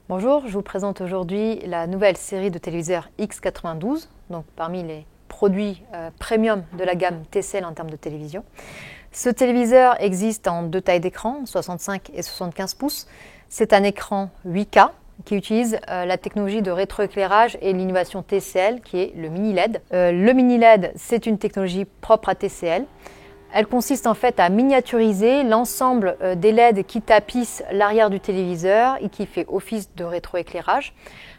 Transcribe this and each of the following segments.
Bonjour, je vous présente aujourd'hui la nouvelle série de téléviseurs X92, donc parmi les produits premium de la gamme TCL en termes de télévision. Ce téléviseur existe en deux tailles d'écran, 65 et 75 pouces. C'est un écran 8K qui utilise la technologie de rétroéclairage et l'innovation TCL qui est le mini LED. Le mini LED, c'est une technologie propre à TCL. Elle consiste en fait à miniaturiser l'ensemble des LED qui tapissent l'arrière du téléviseur et qui fait office de rétroéclairage.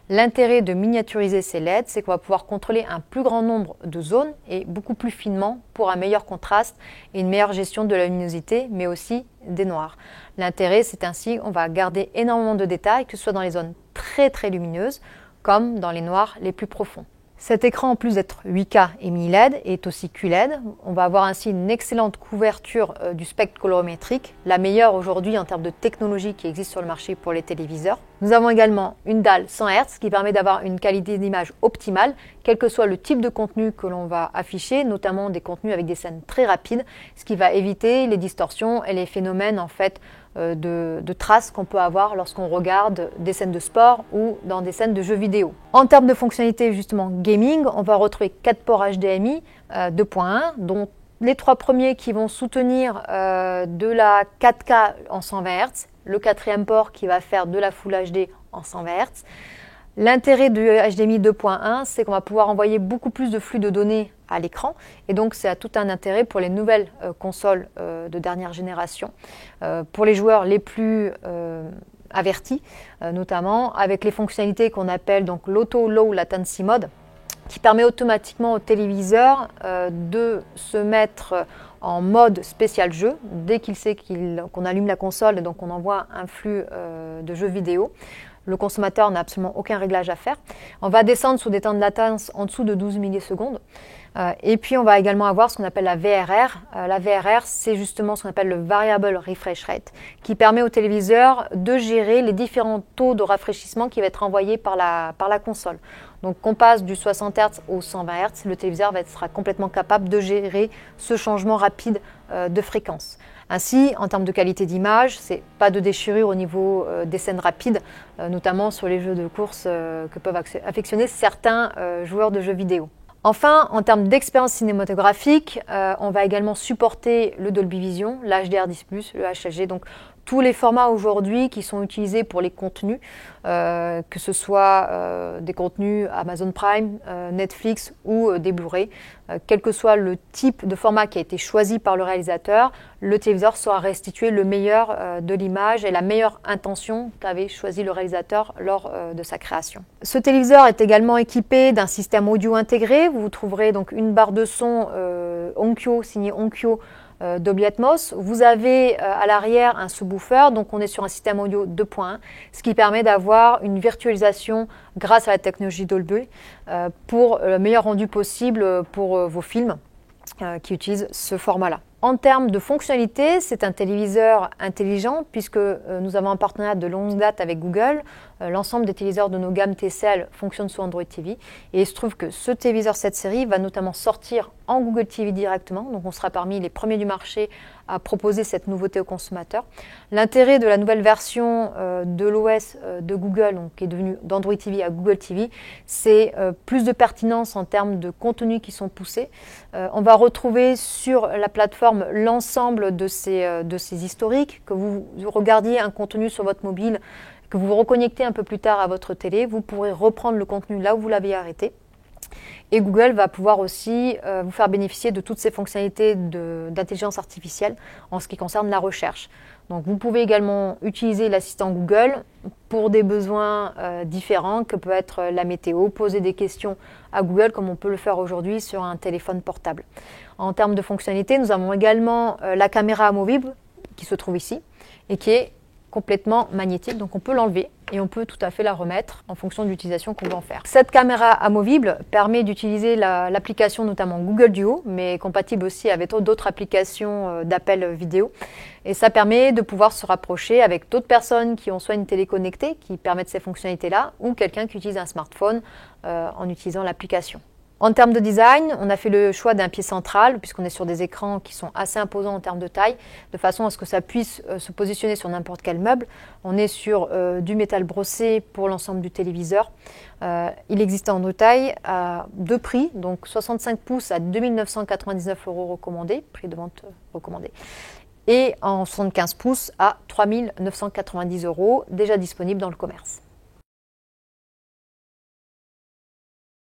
L'intérêt de miniaturiser ces LED, c'est qu'on va pouvoir contrôler un plus grand nombre de zones et beaucoup plus finement pour un meilleur contraste et une meilleure gestion de la luminosité, mais aussi des noirs. L'intérêt, c'est ainsi qu'on va garder énormément de détails, que ce soit dans les zones très lumineuses, comme dans les noirs les plus profonds. Cet écran, en plus d'être 8K et mini LED, est aussi QLED. On va avoir ainsi une excellente couverture du spectre colorimétrique, la meilleure aujourd'hui en termes de technologie qui existe sur le marché pour les téléviseurs. Nous avons également une dalle 100 Hz qui permet d'avoir une qualité d'image optimale, quel que soit le type de contenu que l'on va afficher, notamment des contenus avec des scènes très rapides, ce qui va éviter les distorsions et les phénomènes en fait de traces qu'on peut avoir lorsqu'on regarde des scènes de sport ou dans des scènes de jeux vidéo. En termes de fonctionnalité justement gaming, on va retrouver 4 ports HDMI 2.1, dont les 3 premiers qui vont soutenir de la 4K en 120 Hz, le 4e port qui va faire de la Full HD en 120 Hz. L'intérêt du HDMI 2.1, c'est qu'on va pouvoir envoyer beaucoup plus de flux de données à l'écran et donc c'est tout un intérêt pour les nouvelles consoles de dernière génération, pour les joueurs les plus avertis, notamment avec les fonctionnalités qu'on appelle donc l'Auto Low Latency Mode, qui permet automatiquement au téléviseur de se mettre en mode spécial jeu dès qu'il sait qu'on allume la console et donc on envoie un flux de jeux vidéo. Le consommateur n'a absolument aucun réglage à faire. On va descendre sous des temps de latence en dessous de 12 millisecondes. Et puis on va également avoir ce qu'on appelle la VRR. La VRR, c'est justement ce qu'on appelle le Variable Refresh Rate, qui permet au téléviseur de gérer les différents taux de rafraîchissement qui va être envoyé par la console. Donc qu'on passe du 60 Hz au 120 Hz, le téléviseur sera complètement capable de gérer ce changement rapide de fréquence. Ainsi, en termes de qualité d'image, c'est pas de déchirure au niveau des scènes rapides, notamment sur les jeux de course que peuvent affectionner certains joueurs de jeux vidéo. Enfin, en termes d'expérience cinématographique, on va également supporter le Dolby Vision, l'HDR10+, le HLG, donc tous les formats aujourd'hui qui sont utilisés pour les contenus, que ce soit des contenus Amazon Prime, Netflix ou des Blu-ray, quel que soit le type de format qui a été choisi par le réalisateur, le téléviseur saura restituer le meilleur de l'image et la meilleure intention qu'avait choisi le réalisateur lors de sa création. Ce téléviseur est également équipé d'un système audio intégré. Vous trouverez donc une barre de son Onkyo, signée Onkyo, Dolby Atmos. Vous avez à l'arrière un subwoofer, donc on est sur un système audio 2.1, ce qui permet d'avoir une virtualisation grâce à la technologie Dolby pour le meilleur rendu possible pour vos films qui utilisent ce format-là. En termes de fonctionnalité, c'est un téléviseur intelligent puisque nous avons un partenariat de longue date avec Google. L'ensemble des téléviseurs de nos gammes TCL fonctionnent sous Android TV. Et il se trouve que ce téléviseur cette série va notamment sortir en Google TV directement. Donc on sera parmi les premiers du marché à proposer cette nouveauté aux consommateurs. L'intérêt de la nouvelle version de l'OS de Google, donc, qui est devenue d'Android TV à Google TV, c'est plus de pertinence en termes de contenus qui sont poussés. On va retrouver sur la plateforme l'ensemble de ces historiques, que vous regardiez un contenu sur votre mobile, que vous vous reconnectez un peu plus tard à votre télé, vous pourrez reprendre le contenu là où vous l'avez arrêté. Et Google va pouvoir aussi vous faire bénéficier de toutes ces fonctionnalités d'intelligence artificielle en ce qui concerne la recherche. Donc vous pouvez également utiliser l'assistant Google pour des besoins différents, que peut être la météo, poser des questions à Google comme on peut le faire aujourd'hui sur un téléphone portable. En termes de fonctionnalités, nous avons également la caméra amovible qui se trouve ici et qui est complètement magnétique, donc on peut l'enlever et on peut tout à fait la remettre en fonction de l'utilisation qu'on va en faire. Cette caméra amovible permet d'utiliser l'application notamment Google Duo, mais compatible aussi avec d'autres applications d'appel vidéo. Et ça permet de pouvoir se rapprocher avec d'autres personnes qui ont soit une télé connectée qui permettent ces fonctionnalités-là, ou quelqu'un qui utilise un smartphone en utilisant l'application. En termes de design, on a fait le choix d'un pied central, puisqu'on est sur des écrans qui sont assez imposants en termes de taille, de façon à ce que ça puisse se positionner sur n'importe quel meuble. On est sur du métal brossé pour l'ensemble du téléviseur. Il existe en deux tailles à deux prix, donc 65 pouces à 2 999 € recommandé, prix de vente recommandé, et en 75 pouces à 3 990 €, déjà disponible dans le commerce.